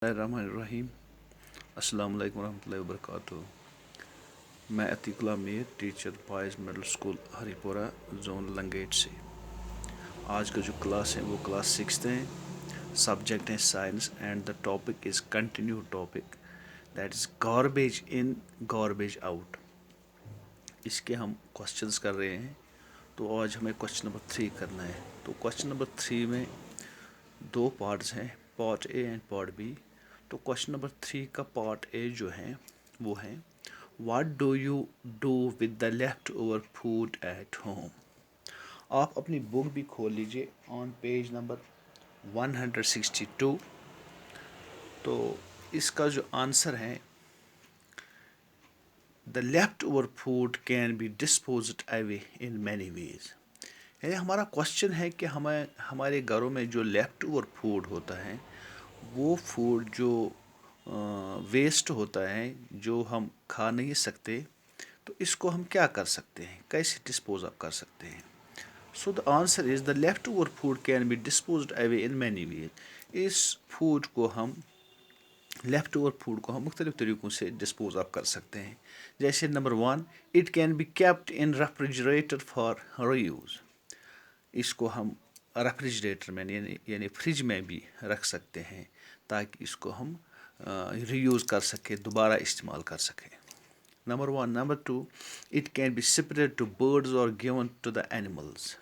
रहीम अस्सलाम वालेकुम रहमतुल्लाहि वबरकातुहू। मैं Atiqullah Mir, teacher boys middle school Haripura zone Langate से। आज का जो क्लास है वो क्लास 6th है। सब्जेक्ट है science and the topic is continue topic, that is garbage in garbage out. इसके हम क्वेश्चंस कर रहे हैं। तो आज हमें क्वेश्चन नंबर 3 करना है। तो क्वेश्चन नंबर 3 में दो पार्ट्स हैं, part A and part B. तो क्वेश्चन नंबर 3 का पार्ट ए जो है वो है, what do you do with the left over food at home. आप अपनी बुक भी खोल लीजिए ऑन पेज नंबर 162। तो इसका जो आंसर है, the left over food can be disposed away in many ways. ये हमारा क्वेश्चन है कि हमारे घरों में जो लेफ्ट ओवर फूड होता है, वो फूड जो वेस्ट होता है, जो हम खा नहीं सकते, तो इसको हम क्या कर सकते हैं, कैसे डिस्पोज ऑफ कर सकते हैं। So the answer is the left over food can be disposed away in many ways. इस फूड को हम लेफ़्ट ओवर फूड को हम मुख्तलिफ़ तरीक़ों से डिस्पोज ऑफ कर सकते हैं। जैसे number 1, it can be kept in refrigerator for reuse. इसको हम रेफ्रिजरेटर में यानी फ्रिज में भी रख सकते हैं ताकि इसको हम रीयूज़ कर सकें, दोबारा इस्तेमाल कर सकें। Number 1। Number 2, it can be spread to birds और गिवन टू द एनिमल्स।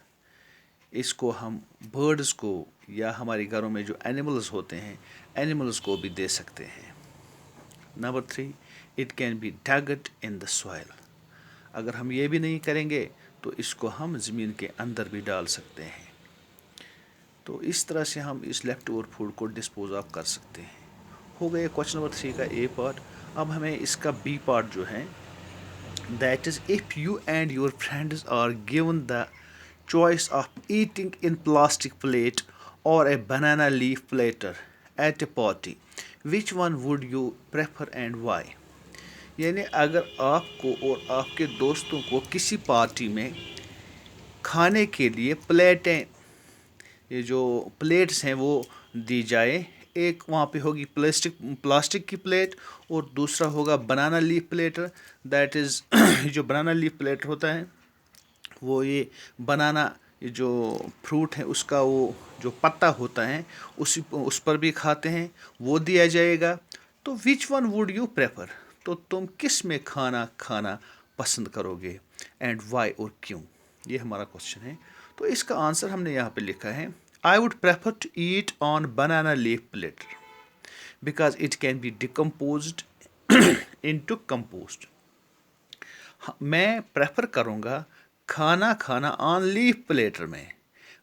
इसको हम बर्ड्स को या हमारे घरों में जो एनिमल्स होते हैं, एनिमल्स को भी दे सकते हैं। Number 3, it can be dugged in the soil. अगर हम ये भी नहीं करेंगे तो इसको हम ज़मीन के अंदर भी डाल सकते हैं। तो इस तरह से हम इस लेफ़्ट ओवर फूड को डिस्पोज ऑफ कर सकते हैं। हो गया क्वेश्चन नंबर 3 का ए पार्ट। अब हमें इसका बी पार्ट जो है, that is if you and your friends are given the choice of eating in plastic plate और a banana leaf platter at a party, which one would you prefer and why. यानी अगर आपको और आपके दोस्तों को किसी पार्टी में खाने के लिए प्लेटें, ये जो प्लेट्स हैं वो दी जाए, एक वहाँ पे होगी प्लास्टिक की प्लेट और दूसरा होगा बनाना लीफ प्लेटर। दैट इज़ जो बनाना लीफ प्लेटर होता है वो ये बनाना, ये जो फ्रूट है उसका वो जो पत्ता होता है उस पर भी खाते हैं, वो दिया जाएगा। तो विच वन वुड यू प्रेफर, तो तुम किस में खाना पसंद करोगे एंड वाई, और क्यों। ये हमारा क्वेश्चन है। तो इसका आंसर हमने यहाँ पे लिखा है, I would prefer to eat on banana leaf platter because it can be decomposed into compost. मैं प्रेफर करूँगा खाना ऑन लीफ प्लेटर में,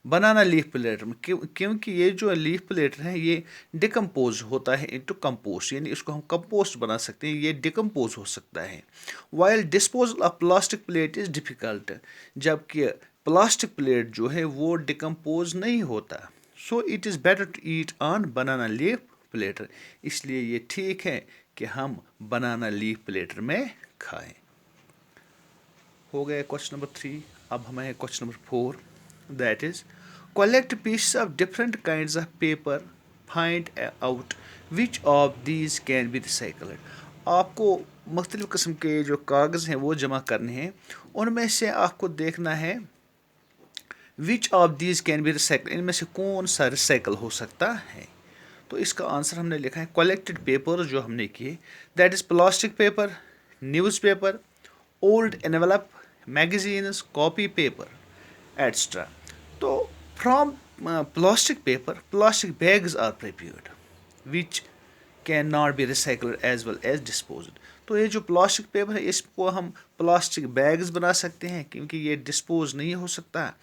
बनाना लीफ प्लेटर में, क्योंकि ये जो लीफ प्लेटर है ये डिकम्पोज होता है इनटू कंपोस्ट, यानी इसको हम कंपोस्ट बना सकते हैं, ये डिकम्पोज हो सकता है। While disposal of plastic plate is difficult, जबकि प्लास्टिक प्लेट जो है वो डिकम्पोज नहीं होता। So it is better to eat on banana leaf platter, इसलिए ये ठीक है कि हम बनाना लीफ प्लेटर में खाएं। हो गया क्वेश्चन नंबर 3। अब हमें question number 4, that is collect pieces of different kinds of paper, find out which of these can be recycled. आपको मुख्तलिफ़ किस्म के जो कागज़ हैं वो जमा करने हैं, उनमें से आपको देखना है which of these can be recycle, इनमें से कौन सा रिसाइकल हो सकता है। तो इसका आंसर हमने लिखा है, कलेक्टेड पेपर जो हमने किए, that is plastic paper, news paper, old envelope, magazines, copy paper, etc. So from plastic paper, plastic bags are prepared, which cannot be recycled as well as disposed. तो ये जो plastic paper है इसको हम plastic bags बना सकते हैं, क्योंकि ये डिस्पोज नहीं हो सकता,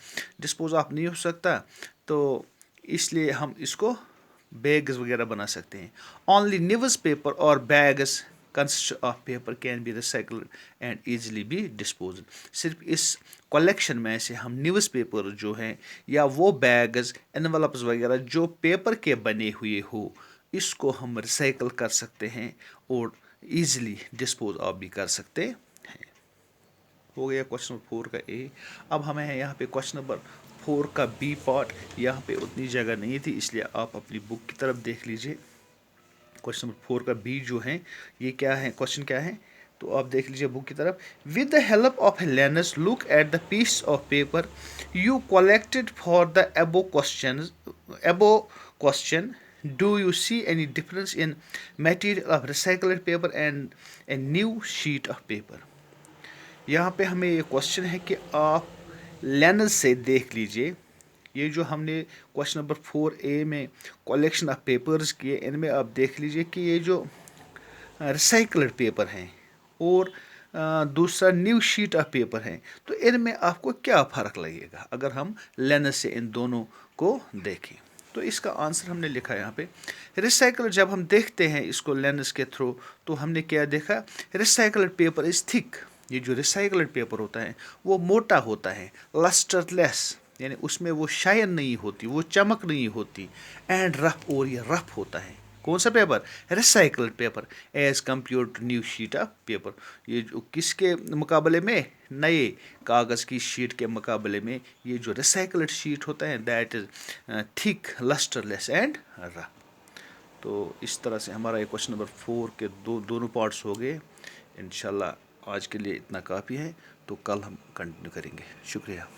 डिस्पोज ऑफ नहीं हो सकता, तो इसलिए हम इसको बैग्स वगैरह बना सकते हैं। ओनली न्यूज़ पेपर और bags consist of paper can be recycled and easily be disposed. सिर्फ इस कलेक्शन में से हम न्यूज़ पेपर जो हैं या वो बैग्स, एनवलप्स वगैरह जो पेपर के बने हुए हो, इसको हम रिसाइकल कर सकते हैं और ईज़िली डिस्पोज ऑफ भी कर सकते हैं। हो गया क्वेश्चन नंबर 4 का ए। अब हमें है यहाँ पे क्वेश्चन नंबर 4 का बी पार्ट। यहाँ पे उतनी जगह नहीं थी, इसलिए आप अपनी बुक की तरफ देख लीजिए। क्वेश्चन नंबर 4 का बी जो है ये क्या है, क्वेश्चन क्या है, तो आप देख लीजिए बुक की तरफ। With the help of learners look at the piece of paper you collected for the above question, do you see any difference in material of recycled paper and a new sheet of paper. यहाँ पे हमें ये question है कि आप lens से देख लीजिए, ये जो हमने क्वेश्चन नंबर 4A में कलेक्शन ऑफ पेपर्स किए, इनमें आप देख लीजिए कि ये जो रिसाइकल्ड पेपर हैं और दूसरा न्यू शीट ऑफ पेपर है, तो इनमें आपको क्या फ़र्क लगेगा अगर हम लेंस से इन दोनों को देखें। तो इसका आंसर हमने लिखा है यहाँ पे। रिसाइकल जब हम देखते हैं इसको लेंस के थ्रू, तो हमने क्या देखा, रिसाइकल्ड पेपर इज़ थिक। ये जो रिसाइकल्ड पेपर होता है वो मोटा होता है, लस्टरलेस, यानी उसमें वो शाइन नहीं होती, वो चमक नहीं होती, एंड रफ, और ये रफ होता है। कौन सा paper, recycled paper, as compare to new sheet of paper. ये जो किसके मुकाबले में, नए कागज़ की शीट के मुकाबले में ये जो रिसाइकल्ड शीट होता है that is thick, lustreless and rough. तो इस तरह से हमारा ये क्वेश्चन नंबर 4 के दोनों पार्ट्स हो गए। इंशाल्लाह आज के लिए इतना काफ़ी है, तो कल हम कंटिन्यू करेंगे। शुक्रिया।